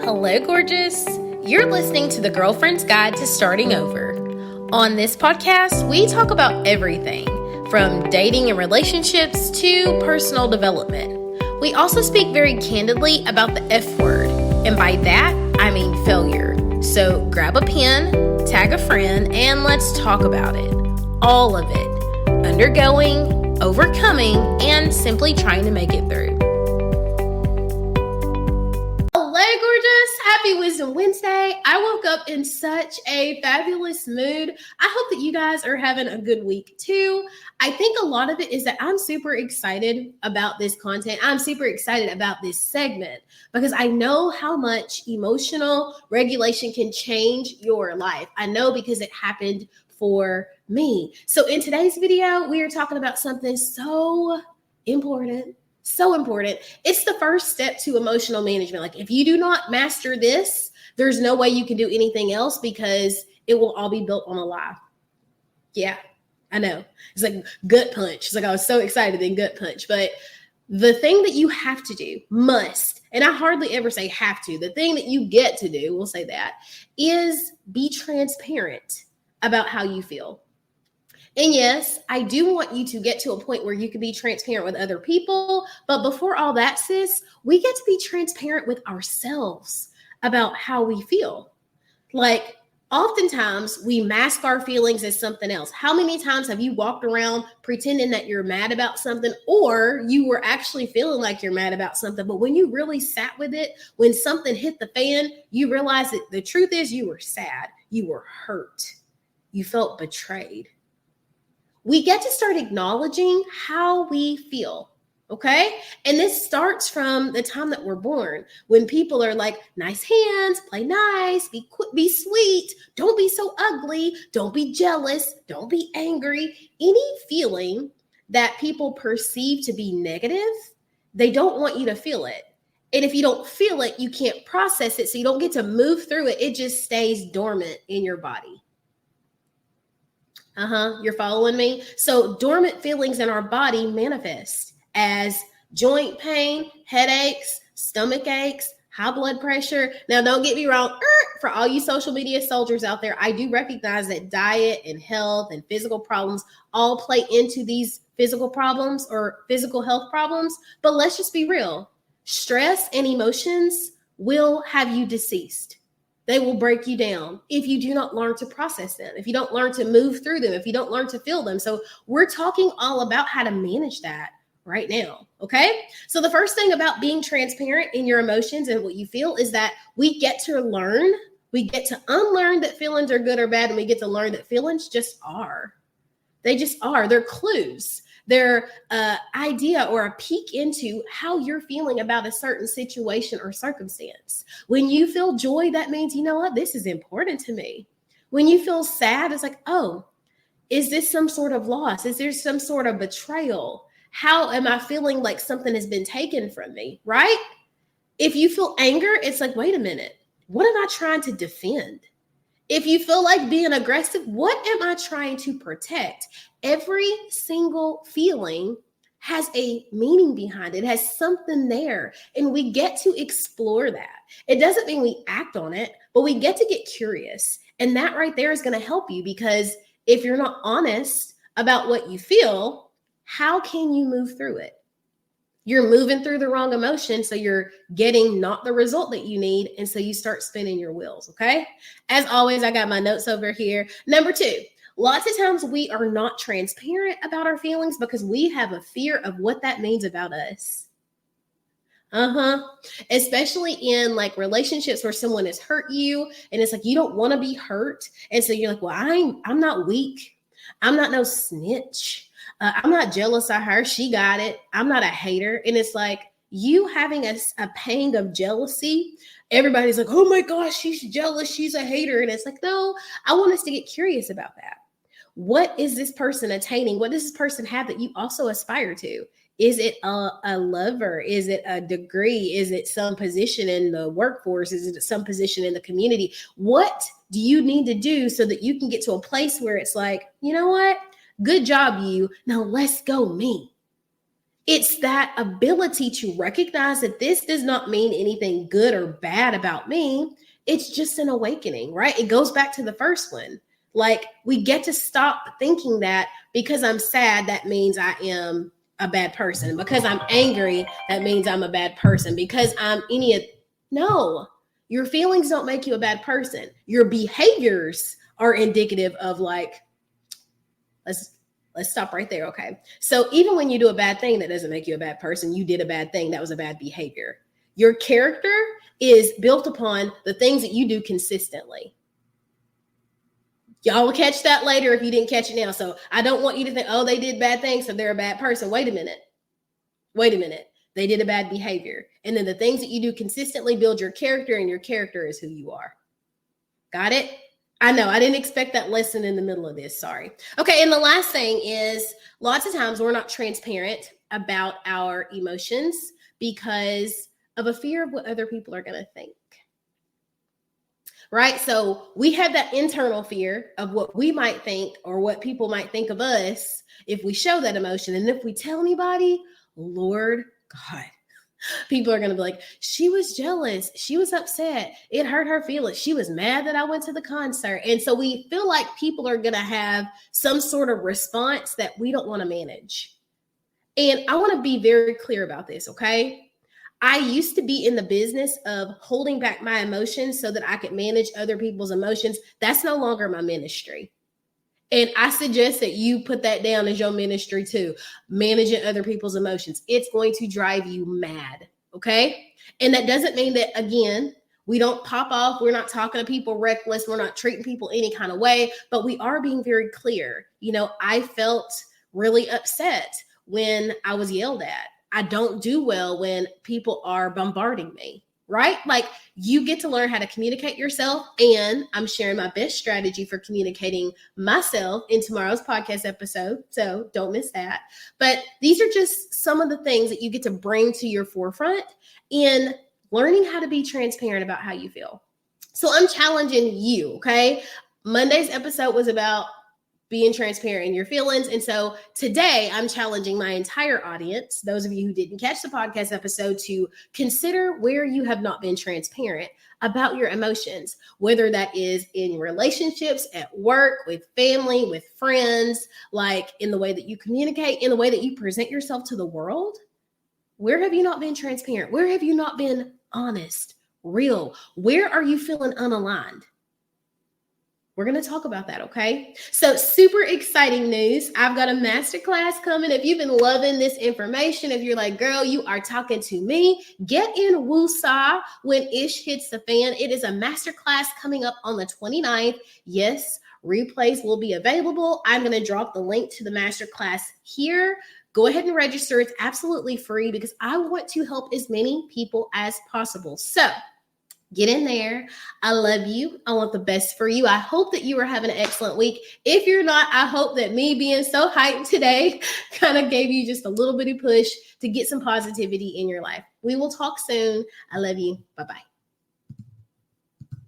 Hello, gorgeous. You're listening to the Girlfriend's Guide to Starting Over. On this podcast, we talk about everything from dating and relationships to personal development. We also speak very candidly about the F word, and by that, I mean failure. So grab a pen, tag a friend, and let's talk about it. All of it. Undergoing, overcoming, and simply trying to make it through. Hello, gorgeous. Happy Wisdom Wednesday. I woke up in such a fabulous mood. I hope that you guys are having a good week too. I think a lot of it is that I'm super excited about this content. I'm super excited about this segment because I know how much emotional regulation can change your life. I know because it happened for me. So in today's video, we are talking about something so important. So important. It's the first step to emotional management. Like if you do not master this, there's no way you can do anything else because it will all be built on a lie. Yeah, I know. It's like gut punch. It's like I was so excited in gut punch. But the thing that you have to do, must, and I hardly ever say have to, the thing that you get to do, we'll say that, is be transparent about how you feel. And yes, I do want you to get to a point where you can be transparent with other people. But before all that, sis, we get to be transparent with ourselves about how we feel. Like oftentimes we mask our feelings as something else. How many times have you walked around pretending that you're mad about something, or you were actually feeling like you're mad about something? But when you really sat with it, when something hit the fan, you realize that the truth is you were sad, you were hurt, you felt betrayed. We get to start acknowledging how we feel, okay? And this starts from the time that we're born, when people are like, nice hands, play nice, be sweet, don't be so ugly, don't be jealous, don't be angry. Any feeling that people perceive to be negative, they don't want you to feel it. And if you don't feel it, you can't process it, so you don't get to move through it. It just stays dormant in your body. You're following me? So dormant feelings in our body manifest as joint pain, headaches, stomach aches, high blood pressure. Now, don't get me wrong. For all you social media soldiers out there, I do recognize that diet and health and physical problems all play into these physical problems or physical health problems. But let's just be real. Stress and emotions will have you deceased. They will break you down if you do not learn to process them, if you don't learn to move through them, if you don't learn to feel them. So we're talking all about how to manage that right now, okay? So the first thing about being transparent in your emotions and what you feel is that we get to learn, we get to unlearn that feelings are good or bad, and we get to learn that feelings just are. They just are. They're clues. They're an idea or a peek into how you're feeling about a certain situation or circumstance. When you feel joy, that means, you know what, this is important to me. When you feel sad, it's like, oh, is this some sort of loss? Is there some sort of betrayal? How am I feeling like something has been taken from me, right? If you feel anger, it's like, wait a minute, what am I trying to defend? If you feel like being aggressive, what am I trying to protect? Every single feeling has a meaning behind it. It has something there, and we get to explore that. It doesn't mean we act on it, but we get to get curious. And that right there is going to help you, because if you're not honest about what you feel, how can you move through it? You're moving through the wrong emotion, so you're getting not the result that you need, and so you start spinning your wheels, okay? As always, I got my notes over here. Number 2, lots of times we are not transparent about our feelings because we have a fear of what that means about us. Especially in like relationships where someone has hurt you, and it's like you don't want to be hurt, and so you're like, well, I'm not weak. I'm not no snitch. I'm not jealous of her. She got it. I'm not a hater. And it's like you having a pang of jealousy. Everybody's like, oh my gosh, she's jealous. She's a hater. And it's like, no, I want us to get curious about that. What is this person attaining? What does this person have that you also aspire to? Is it a lover? Is it a degree? Is it some position in the workforce? Is it some position in the community? What do you need to do so that you can get to a place where it's like, you know what? Good job, you. Now let's go me. It's that ability to recognize that this does not mean anything good or bad about me. It's just an awakening, right? It goes back to the first one. Like, we get to stop thinking that because I'm sad, that means I am a bad person. Because I'm angry, that means I'm a bad person. Because I'm any. No, your feelings don't make you a bad person. Your behaviors are indicative of, like, let's stop right there. Okay. So even when you do a bad thing, that doesn't make you a bad person. You did a bad thing. That was a bad behavior. Your character is built upon the things that you do consistently. Y'all will catch that later if you didn't catch it now. So I don't want you to think, oh, they did bad things, so they're a bad person. Wait a minute. They did a bad behavior. And then the things that you do consistently build your character, and your character is who you are. Got it? I know I didn't expect that lesson in the middle of this. Sorry. Okay. And the last thing is, lots of times we're not transparent about our emotions because of a fear of what other people are going to think. Right? So we have that internal fear of what we might think or what people might think of us if we show that emotion. And if we tell anybody, Lord God, people are going to be like, she was jealous. She was upset. It hurt her feelings. She was mad that I went to the concert. And so we feel like people are going to have some sort of response that we don't want to manage. And I want to be very clear about this, okay? I used to be in the business of holding back my emotions so that I could manage other people's emotions. That's no longer my ministry. And I suggest that you put that down as your ministry too, managing other people's emotions. It's going to drive you mad, okay? And that doesn't mean that, again, we don't pop off. We're not talking to people reckless. We're not treating people any kind of way, but we are being very clear. You know, I felt really upset when I was yelled at. I don't do well when people are bombarding me, right? Like, you get to learn how to communicate yourself. And I'm sharing my best strategy for communicating myself in tomorrow's podcast episode. So don't miss that. But these are just some of the things that you get to bring to your forefront in learning how to be transparent about how you feel. So I'm challenging you, okay? Monday's episode was about being transparent in your feelings. And so today I'm challenging my entire audience, those of you who didn't catch the podcast episode, to consider where you have not been transparent about your emotions, whether that is in relationships, at work, with family, with friends, like in the way that you communicate, in the way that you present yourself to the world. Where have you not been transparent? Where have you not been honest, real? Where are you feeling unaligned? We're going to talk about that, okay? So super exciting news. I've got a masterclass coming. If you've been loving this information, if you're like, girl, you are talking to me, get in woosah when ish hits the fan. It is a masterclass coming up on the 29th. Yes, replays will be available. I'm going to drop the link to the masterclass here. Go ahead and register. It's absolutely free because I want to help as many people as possible. So get in there. I love you. I want the best for you. I hope that you are having an excellent week. If you're not, I hope that me being so hyped today kind of gave you just a little bitty push to get some positivity in your life. We will talk soon. I love you. Bye-bye.